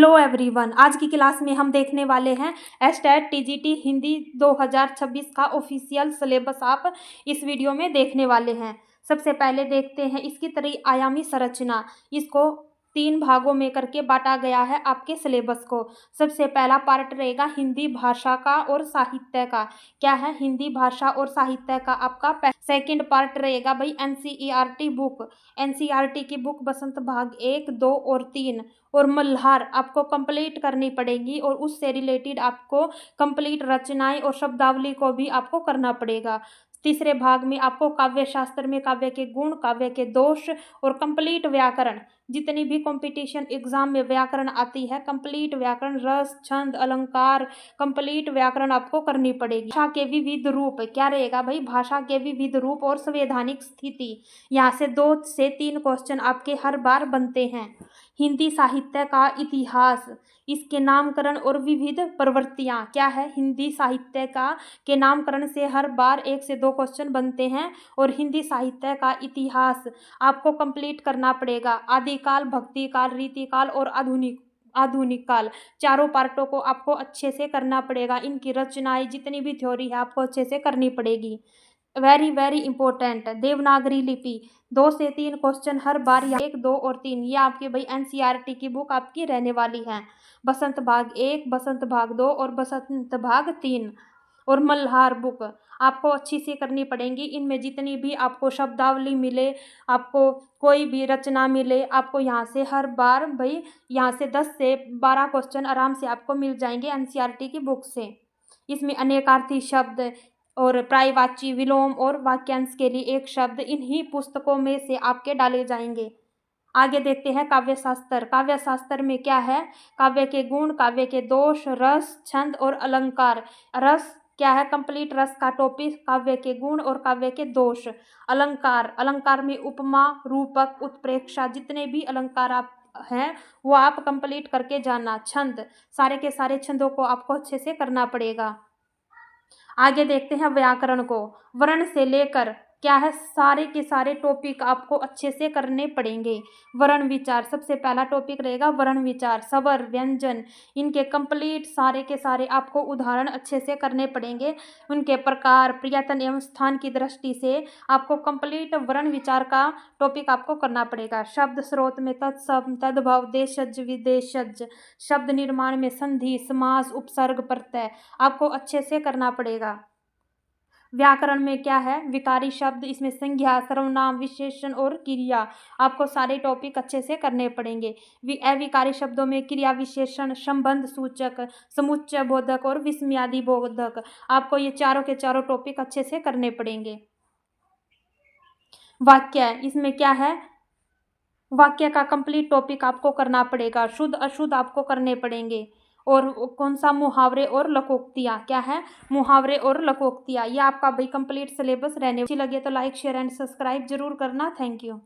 Hello everyone, आज की class में हम देखने वाले हैं एस्टेट टीजीटी हिंदी 2026 का ऑफिशियल सिलेबस आप इस वीडियो में देखने वाले हैं। सबसे पहले देखते हैं इसकी त्रिआयामी संरचना। इसको 3 भागों में करके बांटा गया है आपके सिलेबस को। सबसे पहला पार्ट रहेगा हिंदी भाषा का और साहित्य का। क्या है? हिंदी भाषा और साहित्य का आपका सेकंड पार्ट रहेगा भाई एनसीईआरटी बुक। एनसीईआरटी की बुक बसंत भाग 1, 2 और 3 और मल्हार आपको कंप्लीट करनी पड़ेगी और उससे रिलेटेड आपको कंप्लीट रचनाएं और शब्दावली को भी आपको करना पड़ेगा। तीसरे भाग में आपको काव्य शास्त्र में काव्य के गुण, काव्य के दोष और कंप्लीट व्याकरण, जितनी भी कंपटीशन एग्जाम में व्याकरण आती है, कंप्लीट व्याकरण, रस, छंद, अलंकार, कंप्लीट व्याकरण आपको करनी पड़ेगी। भाषा के विविध रूप क्या रहेगा भाई? भाषा के विविध रूप और संवैधानिक स्थिति। यहाँ से 2 से 3 क्वेश्चन आपके हर बार बनते हैं। हिंदी साहित्य का इतिहास, इसके नामकरण और विविध प्रवृत्तियाँ। क्या है? हिंदी साहित्य का के नामकरण से हर बार 1 से 2 क्वेश्चन बनते हैं और हिंदी साहित्य का इतिहास आपको कंप्लीट करना पड़ेगा। आदिकाल, भक्तिकाल, रीतिकाल और आधुनिक काल, चारों पार्टों को आपको अच्छे से करना पड़ेगा। इनकी रचनाएं, जितनी भी थ्योरी है, आपको अच्छे से करनी पड़ेगी। वेरी वेरी इंपॉर्टेंट, देवनागरी लिपि, 2 से 3 क्वेश्चन हर बार, 1, 2 और 3। ये आपकी भाई एनसीईआरटी की बुक आपकी रहने वाली है। बसंत भाग 1, बसंत भाग 2 और बसंत भाग 3 और मल्हार बुक आपको अच्छी से करनी पड़ेंगी। इनमें जितनी भी आपको शब्दावली मिले, आपको कोई भी रचना मिले, आपको यहाँ से हर बार भाई यहाँ से 10 से 12 क्वेश्चन आराम से आपको मिल जाएंगे एनसीईआरटी की बुक से। इसमें अनेकार्थी शब्द और पर्यायवाची, विलोम और वाक्यांश के लिए एक शब्द इन्हीं पुस्तकों में से आपके डाले जाएंगे। आगे देखते हैं काव्य शास्त्र। काव्य शास्त्र में क्या है? काव्य के गुण, काव्य के दोष, रस, छंद और अलंकार। रस क्या है? कंप्लीट रस का टॉपिक, काव्य के गुण और काव्य के दोष। अलंकार, अलंकार में उपमा, रूपक, उत्प्रेक्षा, जितने भी अलंकार आप हैं वो आप कंप्लीट करके जाना। छंद, सारे के सारे छंदों को आपको अच्छे से करना पड़ेगा। आगे देखते हैं व्याकरण को। वर्ण से लेकर क्या है, सारे के सारे टॉपिक आपको अच्छे से करने पड़ेंगे। वर्ण विचार, सबसे पहला टॉपिक रहेगा वर्ण विचार। स्वर, व्यंजन, इनके कंप्लीट सारे के सारे आपको उदाहरण अच्छे से करने पड़ेंगे। उनके प्रकार, प्रयत्न एवं स्थान की दृष्टि से आपको कंप्लीट वर्ण विचार का टॉपिक आपको करना पड़ेगा। शब्द स्रोत में तत्सम, तद्भव, देशज, विदेशज, शब्द निर्माण में संधि, समास, उपसर्ग, प्रत्यय आपको अच्छे से करना पड़ेगा। व्याकरण में क्या है? विकारी शब्द, इसमें संज्ञा, सर्वनाम, विशेषण और क्रिया आपको सारे टॉपिक अच्छे से करने पड़ेंगे। अविकारी शब्दों में क्रिया विशेषण, संबंध सूचक, समुच्चय बोधक और विस्मयादि बोधक, आपको ये चारों के चारों टॉपिक अच्छे से करने पड़ेंगे। वाक्य, इसमें क्या है? वाक्य का कंप्लीट टॉपिक आपको करना पड़ेगा। शुद्ध अशुद्ध आपको करने पड़ेंगे। और कौन सा? मुहावरे और लोकोक्तियाँ। क्या है? मुहावरे और लोकोक्तियाँ। ये आपका भाई कंप्लीट सिलेबस रहने। अच्छी लगे तो लाइक, शेयर एंड सब्सक्राइब जरूर करना। Thank you.